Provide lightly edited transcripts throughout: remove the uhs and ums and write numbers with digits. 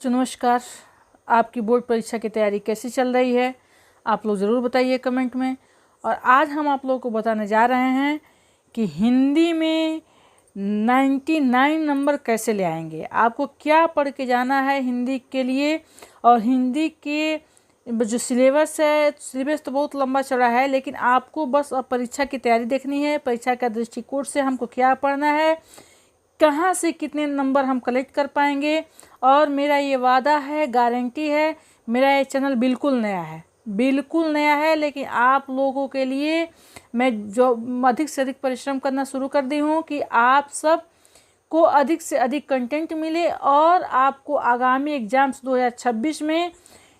नमस्कार। आपकी बोर्ड परीक्षा की तैयारी कैसी चल रही है, आप लोग ज़रूर बताइए कमेंट में। और आज हम आप लोगों को बताने जा रहे हैं कि हिंदी में 99 नंबर कैसे ले आएंगे। आपको क्या पढ़ के जाना है हिंदी के लिए। और हिंदी के जो सिलेबस है, सिलेबस तो बहुत लंबा चौड़ा है, लेकिन आपको बस अब परीक्षा की तैयारी देखनी है। परीक्षा का दृष्टिकोण से हमको क्या पढ़ना है, कहाँ से कितने नंबर हम कलेक्ट कर पाएंगे। और मेरा ये वादा है, गारंटी है, मेरा ये चैनल बिल्कुल नया है, लेकिन आप लोगों के लिए मैं जो अधिक से अधिक परिश्रम करना शुरू कर दी हूँ कि आप सब को अधिक से अधिक कंटेंट मिले और आपको आगामी एग्ज़ाम्स 2026 में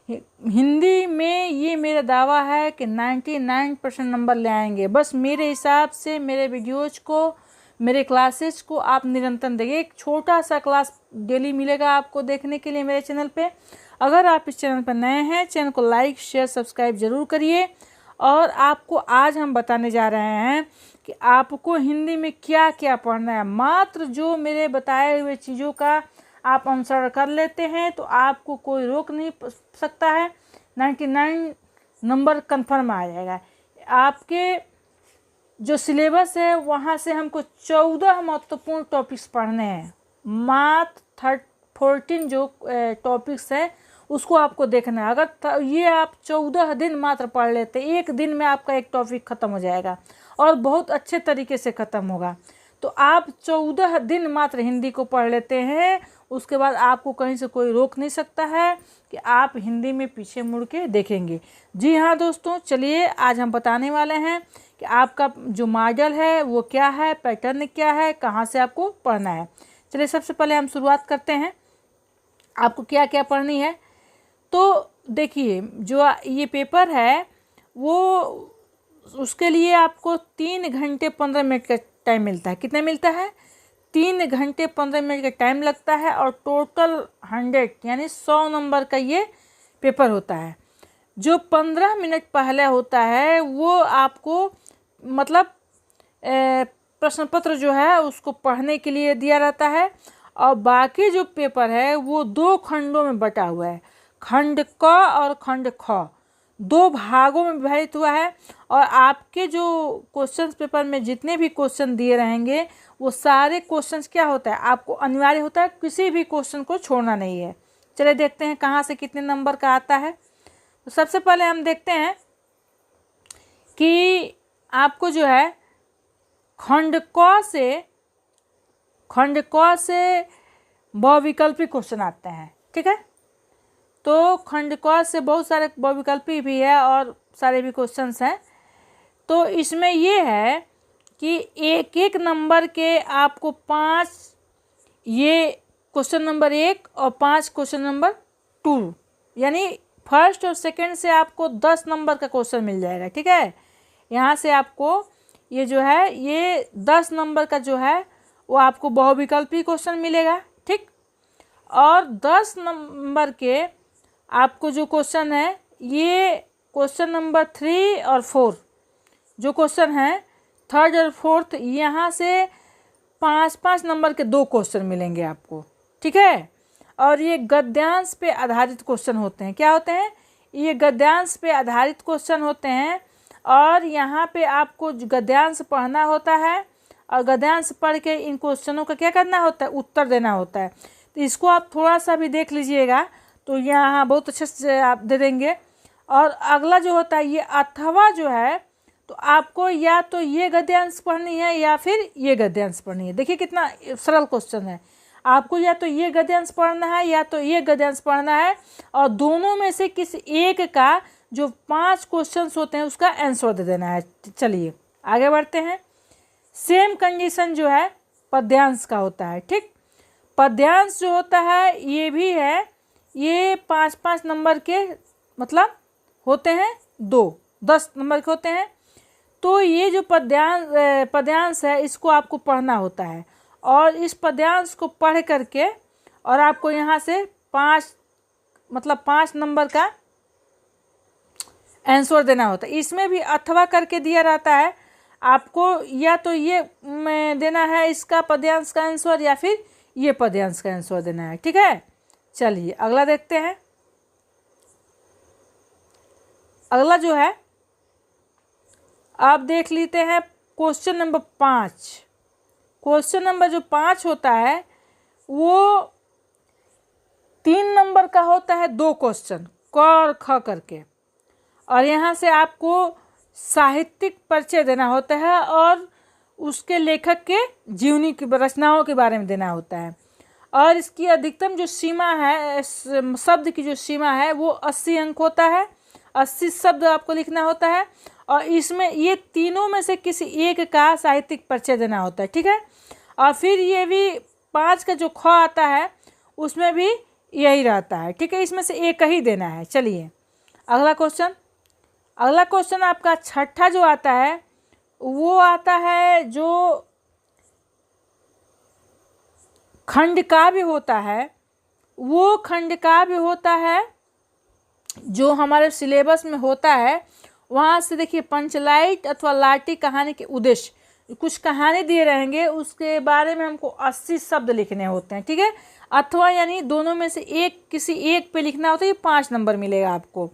हिंदी में ये मेरा दावा है कि 99% नंबर ले आएंगे। बस मेरे हिसाब से मेरे वीडियोज को, मेरे क्लासेस को आप निरंतर देखिए। एक छोटा सा क्लास डेली मिलेगा आपको देखने के लिए मेरे चैनल पे। अगर आप इस चैनल पर नए हैं, चैनल को लाइक शेयर सब्सक्राइब ज़रूर करिए। और आपको आज हम बताने जा रहे हैं कि आपको हिंदी में क्या क्या पढ़ना है। मात्र जो मेरे बताए हुए चीज़ों का आप अनुसरण कर लेते हैं तो आपको कोई रोक नहीं सकता है। 99 नंबर कन्फर्म आ जाएगा। आपके जो सिलेबस है वहाँ से हमको 14 महत्वपूर्ण टॉपिक्स पढ़ने हैं। मात्र 14 जो टॉपिक्स है उसको आपको देखना है। अगर ये आप 14 दिन मात्र पढ़ लेते, एक दिन में आपका एक टॉपिक ख़त्म हो जाएगा और बहुत अच्छे तरीके से ख़त्म होगा। तो आप 14 दिन मात्र हिंदी को पढ़ लेते हैं, उसके बाद आपको कहीं से कोई रोक नहीं सकता है कि आप हिंदी में पीछे मुड़ के देखेंगे। जी हाँ दोस्तों, चलिए आज हम बताने वाले हैं कि आपका जो मॉडल है वो क्या है, पैटर्न क्या है, कहाँ से आपको पढ़ना है। चलिए सबसे पहले हम शुरुआत करते हैं। आपको क्या क्या पढ़नी है तो देखिए, जो ये पेपर है वो उसके लिए आपको 3 घंटे 15 मिनट का टाइम मिलता है। कितना मिलता है? 3 घंटे 15 मिनट का टाइम लगता है और टोटल 100 यानी 100 नंबर का ये पेपर होता है। जो 15 मिनट पहले होता है वो आपको मतलब प्रश्न पत्र जो है उसको पढ़ने के लिए दिया रहता है। और बाकी जो पेपर है वो 2 खंडों में बटा हुआ है। खंड क और खंड ख 2 भागों में विभाजित हुआ है। और आपके जो क्वेश्चन पेपर में जितने भी क्वेश्चन दिए रहेंगे वो सारे क्वेश्चंस क्या होता है, आपको अनिवार्य होता है किसी भी क्वेश्चन को छोड़ना नहीं है। चलिए देखते हैं कहाँ से कितने नंबर का आता है। तो सबसे पहले हम देखते हैं कि आपको जो है खंड क से बहुविकल्पी क्वेश्चन आते हैं। ठीक है, तो खंड क से बहुत सारे बहुविकल्पी भी है और सारे भी क्वेश्चंस हैं। तो इसमें ये है कि एक एक नंबर के आपको 5 ये क्वेश्चन नंबर 1 और 5 क्वेश्चन नंबर 2 यानी फर्स्ट और सेकंड से आपको 10 नंबर का क्वेश्चन मिल जाएगा। ठीक है, यहाँ से आपको ये जो है ये 10 नंबर का जो है वो आपको बहुविकल्पी क्वेश्चन मिलेगा। ठीक, और 10 नंबर के आपको जो क्वेश्चन है ये क्वेश्चन नंबर 3 और 4 जो क्वेश्चन है, थर्ड और फोर्थ, यहाँ से 5-5 नंबर के 2 क्वेश्चन मिलेंगे आपको। ठीक है, और ये गद्यांश पे आधारित क्वेश्चन होते हैं। क्या होते हैं? ये गद्यांश पे आधारित क्वेश्चन होते हैं। और यहाँ पे आपको गद्यांश पढ़ना होता है और गद्यांश पढ़ के इन क्वेश्चनों का क्या करना होता है, उत्तर देना होता है। तो इसको आप थोड़ा सा भी देख लीजिएगा तो यहाँ बहुत अच्छे से आप दे देंगे। और अगला जो होता है ये अथवा जो है, तो आपको या तो ये गद्यांश पढ़नी है या फिर ये गद्यांश पढ़नी है। देखिए कितना सरल क्वेश्चन है। आपको या तो ये गद्यांश पढ़ना है या तो ये गद्यांश पढ़ना है और दोनों में से किसी एक का जो 5 क्वेश्चंस होते हैं उसका आंसर दे देना है। चलिए आगे बढ़ते हैं। सेम कंडीशन जो है पद्यांश का होता है। ठीक, पद्यांश जो होता है ये भी है, ये 5-5 नंबर के मतलब होते हैं, 10 नंबर के होते हैं। तो ये जो पद्यांश है इसको आपको पढ़ना होता है और इस पद्यांश को पढ़ करके और आपको यहाँ से 5 नंबर का आंसर देना होता है। इसमें भी अथवा करके दिया रहता है आपको, या तो ये देना है इसका पद्यांश का आंसर या फिर ये पद्यांश का आंसर देना है। ठीक है, चलिए अगला देखते हैं। अगला जो है आप देख लेते हैं क्वेश्चन नंबर 5। क्वेश्चन नंबर जो 5 होता है वो 3 नंबर का होता है, 2 क्वेश्चन क और ख करके, और यहाँ से आपको साहित्यिक परिचय देना होता है और उसके लेखक के जीवनी की रचनाओं के बारे में देना होता है। और इसकी अधिकतम जो सीमा है, शब्द की जो सीमा है वो 80 अंक होता है। 80 शब्द आपको लिखना होता है और इसमें ये तीनों में से किसी एक का साहित्यिक परिचय देना होता है, ठीक है। और फिर ये भी 5 का जो ख आता है उसमें भी यही रहता है, ठीक है। इसमें से एक ही देना है। चलिए अगला क्वेश्चन। अगला क्वेश्चन आपका छठा जो आता है वो आता है जो खंड काव्य होता है, वो खंड काव्य होता है जो हमारे सिलेबस में होता है। वहाँ से देखिए पंचलाइट अथवा लाटी कहानी के उद्देश्य, कुछ कहानी दिए रहेंगे उसके बारे में हमको 80 शब्द लिखने होते हैं, ठीक है। अथवा यानी दोनों में से एक, किसी एक पे लिखना होता है। ये 5 नंबर मिलेगा आपको।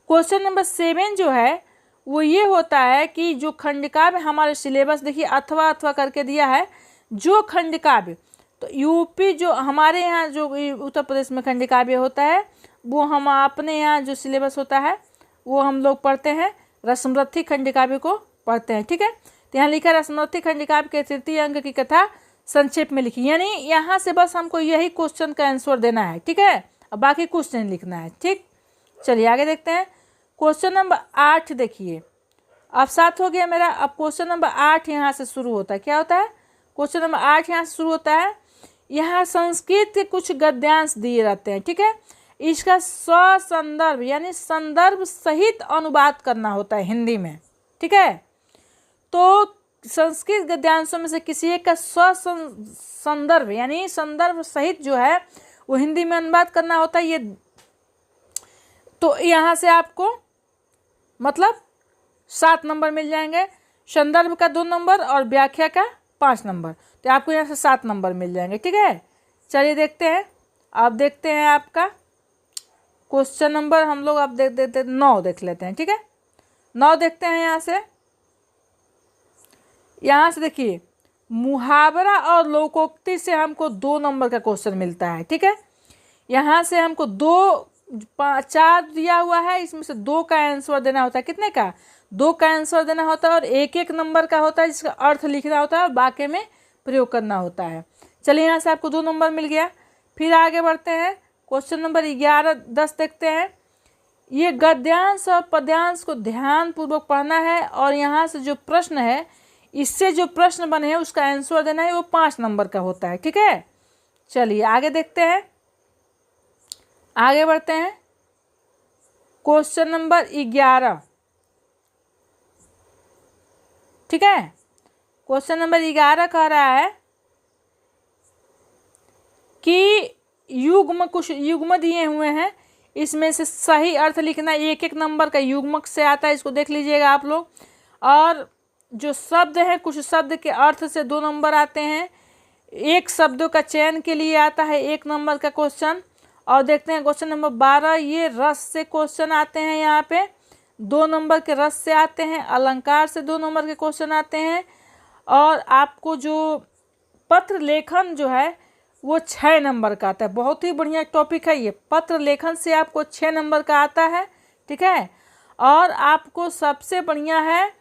क्वेश्चन नंबर 7 जो है वो ये होता है कि जो खंड काव्य हमारे सिलेबस, देखिए अथवा अथवा करके दिया है, जो खंड काव्य, तो यूपी जो हमारे यहाँ जो उत्तर प्रदेश में खंड काव्य होता है वो हम अपने यहाँ जो सिलेबस होता है वो हम लोग पढ़ते हैं, रसमरथी खंड काव्य को पढ़ते हैं, ठीक है। तो यहाँ लिखा रसमरथी खंड काव्य के तृतीय अंक की कथा संक्षेप में लिखी, यानी यहाँ से बस हमको यही क्वेश्चन का आंसर देना है, ठीक है। अब बाकी क्वेश्चन लिखना है, ठीक। चलिए आगे देखते हैं। क्वेश्चन नंबर 8 देखिए, अब 7 हो गया मेरा। अब क्वेश्चन नंबर 8 यहाँ से शुरू होता है। क्या होता है? क्वेश्चन नंबर 8 यहाँ से शुरू होता है। यहाँ संस्कृत के कुछ गद्यांश दिए रहते हैं, ठीक है। इसका स्वसंदर्भ यानी संदर्भ सहित अनुवाद करना होता है हिंदी में, ठीक है। तो संस्कृत गद्यांशों में से किसी एक का स्वसंदर्भ यानी संदर्भ सहित जो है वो हिंदी में अनुवाद करना होता है। ये तो यहाँ से आपको मतलब 7 नंबर मिल जाएंगे, संदर्भ का 2 नंबर और व्याख्या का 5 नंबर, तो आपको यहाँ से 7 नंबर मिल जाएंगे, ठीक है। चलिए देखते हैं। आप देखते हैं आपका क्वेश्चन नंबर हम लोग आप देख 9 देख लेते हैं, ठीक है। 9 देखते हैं यहाँ से देखिए मुहावरा और लोकोक्ति से हमको 2 नंबर का क्वेश्चन मिलता है, ठीक है। यहाँ से हमको 4 दिया हुआ है, इसमें से 2 का आंसर देना होता है। कितने का? 2 का आंसर देना होता है और 1-1 नंबर का होता है जिसका अर्थ लिखना होता है और वाक्य में प्रयोग करना होता है। चलिए यहाँ से आपको 2 नंबर मिल गया। फिर आगे बढ़ते हैं। क्वेश्चन नंबर 11-10 देखते हैं। ये गद्यांश और पद्यांश को ध्यानपूर्वक पढ़ना है और यहाँ से जो प्रश्न है, इससे जो प्रश्न बने हैं उसका आंसर देना है, वो 5 नंबर का होता है, ठीक है। चलिए आगे देखते हैं, आगे बढ़ते हैं। क्वेश्चन नंबर 11, ठीक है। क्वेश्चन नंबर 11 कह रहा है कि युग्म, कुछ युग्म दिए हुए हैं, इसमें से सही अर्थ लिखना 1-1 नंबर का युग्मक से आता है, इसको देख लीजिएगा आप लोग। और जो शब्द है, कुछ शब्द के अर्थ से 2 नंबर आते हैं। एक शब्दों का चयन के लिए आता है 1 नंबर का क्वेश्चन। और देखते हैं क्वेश्चन नंबर 12, ये रस से क्वेश्चन आते हैं, यहाँ पे 2 नंबर के रस से आते हैं। अलंकार से 2 नंबर के क्वेश्चन आते हैं। और आपको जो पत्र लेखन जो है वो 6 नंबर का आता है। बहुत ही बढ़िया टॉपिक है ये। पत्र लेखन से आपको 6 नंबर का आता है, ठीक है। और आपको सबसे बढ़िया है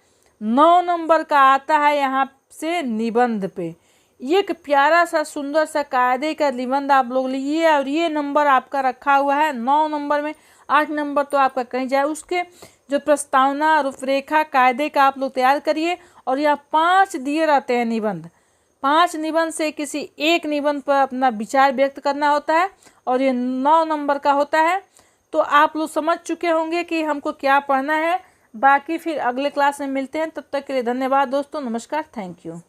9 नंबर का आता है यहाँ से निबंध पे। ये एक प्यारा सा सुंदर सा कायदे का निबंध आप लोग लीजिए और ये नंबर आपका रखा हुआ है 9 नंबर में। 8 नंबर तो आपका कहीं जाए। उसके जो प्रस्तावना, रूपरेखा, कायदे का आप लोग तैयार करिए। और यहाँ 5 दिए रहते हैं निबंध। 5 निबंध से किसी एक निबंध पर अपना विचार व्यक्त करना होता है और ये 9 नंबर का होता है। तो आप लोग समझ चुके होंगे कि हमको क्या पढ़ना है। बाकी फिर अगले क्लास में मिलते हैं। तब तक के लिए धन्यवाद दोस्तों। नमस्कार, थैंक यू।